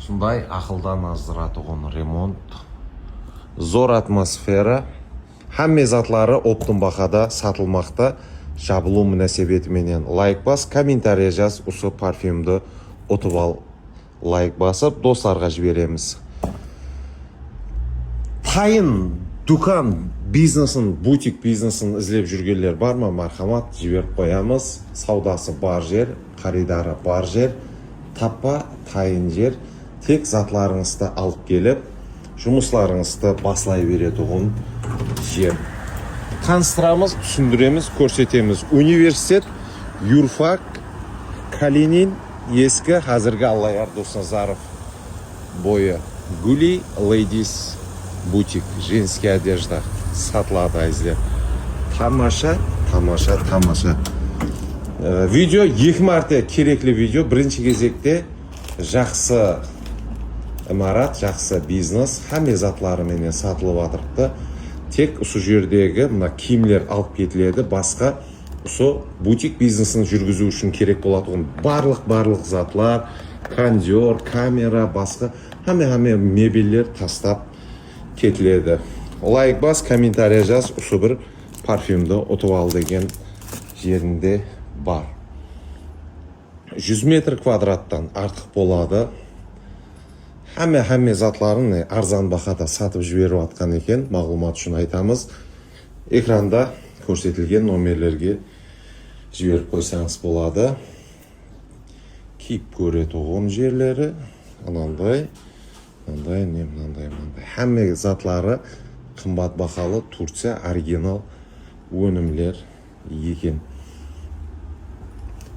Шундай ақылдан аздыратуған ремонт. Зор атмосфера. Хамме затлары оптым бақада сатылмақта. Жабылу мүнәсебетіменен лайк бас, комментария жаз, осы парфюмді отып ал. Лайк басып, достарға жібереміз. Тайын, дүкан бизнесін, бутик бизнесін ізлеп жүргендер бар ма? Мархамат, жіберіп қоямыз. Саудасы бар жер, қаридары бар жер, таппа тайын жер. Тек затларыңызды алып келіп, жұмысларыңызды басылай беретұғын жер. Таныстырамыз, түсіндіреміз, көрсетеміз. Университет, юрфак, Калинин, ескі, қазіргі Аллаяр Досназаров бойы. Гули Ladies бутик, женский одежда сатылады айзлер. Тамаша. Видео 2 мәрте кереклі видео. Бірінші кезекте жақсы имарат, жақсы бизнес, хамме затлары менен сатылып атырыпты. Тек осы жердегі киімлер алып кетіледі, басқа осы бутик бизнесін жүргізу үшін керек болатығын барлық затлар, кондер, камера, басқа хамме мебеллер тастап кетіледі. Лайк бас, комментария жаз, осы бір парфюмді ұтып ал деген жерінде бар. 100 метр квадраттан артық болады. Хамме затларын арзан бақада сатып жіберіп атқан екен, мағлұмат үшін айтамыз. Экранда көрсетілген номерлерге жіберіп қойсаңыз болады. Киіп көретұғын жерлері, анандай. Хамме затлары қымбат бақалы Турция оригинал өнімлер екен.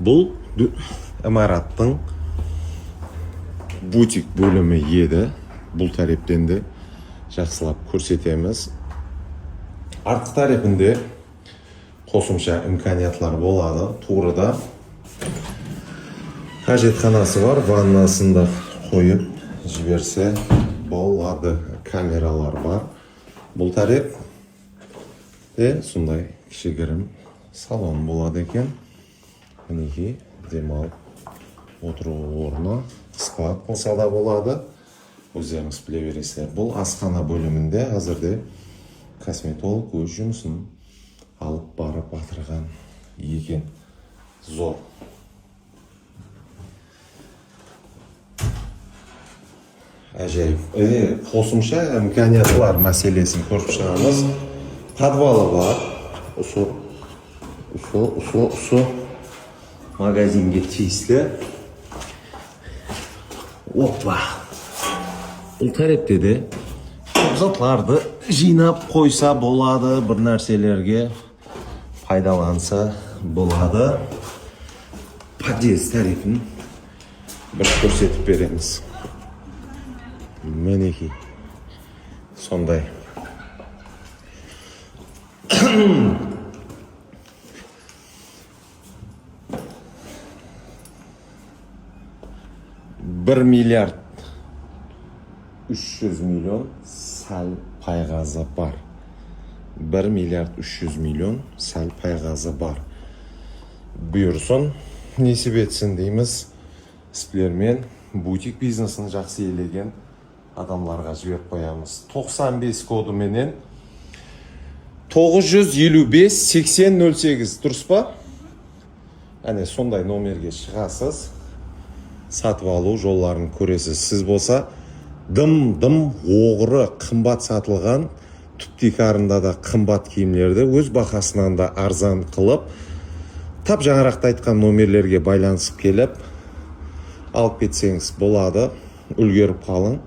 Бұл имараттың бутик бөлімі еді. Бұл тарептен де жақсылап көрсетеміз. Артқы тарепінде қосымша имканиятлар болады. Турыда қажетханасы бар, ваннасында қойып жіберсе болады. Камералар бар. Бұл тареп сондай кішігірім салон болады екен. Мінеки демалып отыру орны, склад болса да болады. Өздеріңіз біле бересіздер. Бұл асхана бөлімінде қазірде косметолог өз жұмысын алып барып атырған екен. Зор. Әжайып. Қосымша имканиятлар мәселесін көріп шығамыз. Подвалы бар. Осы магазинге тиісті. Опа! Бұл тарепте де затларды жинап қойса болады, бір нәрселерге пайдаланса болады. Подъезд тарифін бір көрсетіп береміз. Мінеки сондай. $1 миллиард 300 миллион сәл пайғазы бар. 1 миллиард 300 миллион сәл пайғазы бар. Бұйырсын, несіп етсін дейміз. Сіздермен бутик бизнесін жақсы елеген адамларға жіберіп қоямыз. 95 коды менен 955-8008 дұрыс па? Әне сондай номерге шығасыз. Сатып алу жолларын көресіз. Сіз болса дым оғыры қымбат сатылған, түптикарында да қымбат киімлерді өз бақасынан да арзан қылып, тап жаңарақта айтқан номерлерге байланысып келіп алып кетсеңіз болады. Үлгеріп қалың.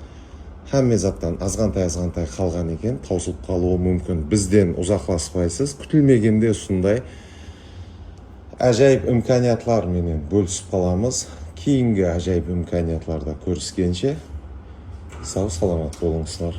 Хамме заттан азғантай қалған екен, таусылып қалуы мүмкін. Бізден ұзақласпайсыз. Күтілмегенде сондай әжайып имканиятлар менен бөлісіп қаламыз. Кейінгі әжайып имканиятларда көріскенше сау саламат болыңыздар.